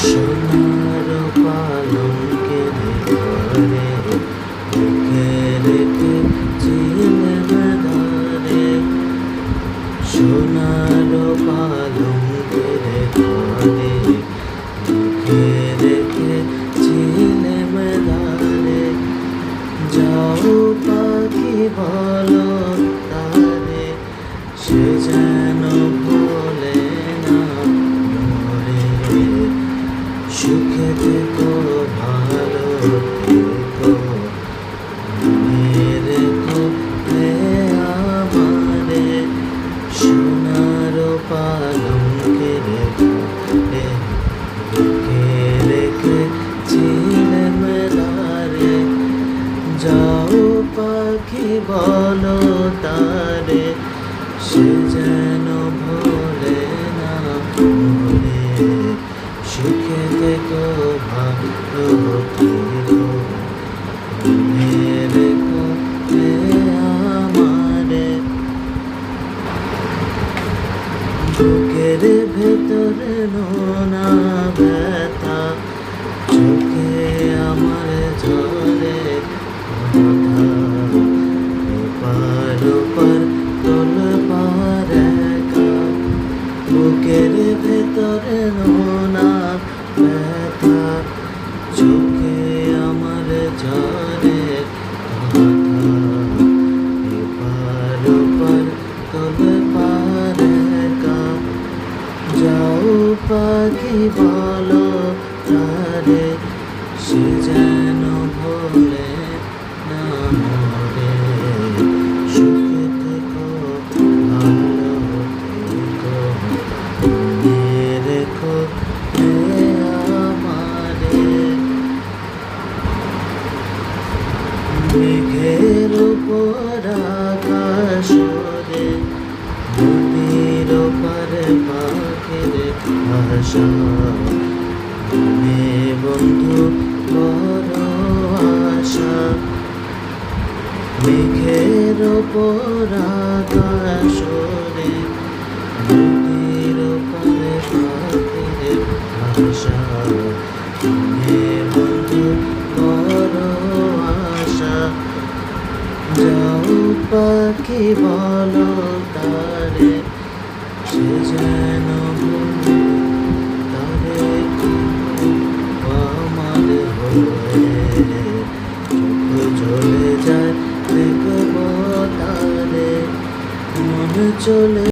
সোনার পালঙ্কের ঘরে রেখে রেখেছিলে ধারে, সোনার পালঙ্কের ঘরে রেখে রেখেছিলে ধারে। যাও পাখি বলো তারে, সে যেন ভোলে না মোরে। সুখে থেকো ভালো থেকো, মনে রেখো হে আমারে। সোনার পালঙ্কের ঘরে রেখে রেখেছিলে ধারে। যাও পাখি বলো তারে, সে যেন ভোলে না মোরে। সুখে থেকো ভালো থেকো, মনে রেখো হে আমারে। বুকের ভেতরে নোনা ব্যথা, চোখে আমার ঝরে কথা। এপার ওপার তোলপার একা, বুকের ভেতরে নোনা ব্যথা, চোখে আমার ঝরে কথা। এপার ওপার তোলপার একা। যাও পাখি বলো তারে, সে যেন ভোলে না মোরে। সুখে থেকো ভালো থেকো, মনে রেখো হে আমারে। মেঘের উপর আকাশ ওরে, নদীর ওপারে পাখির ভাষা। মনে বন্ধু বড় আশা, মেঘের ওপর আকাশ ওরে, নদীর ওপারে পাখির ভাষা। মনে বন্ধু বড় আশা। যাও পাখি বলো তারে, সে যেন ভোলে তারে আমার হয়ে। চোখ জ্বলে যায় দেখবো তারে, মন চলে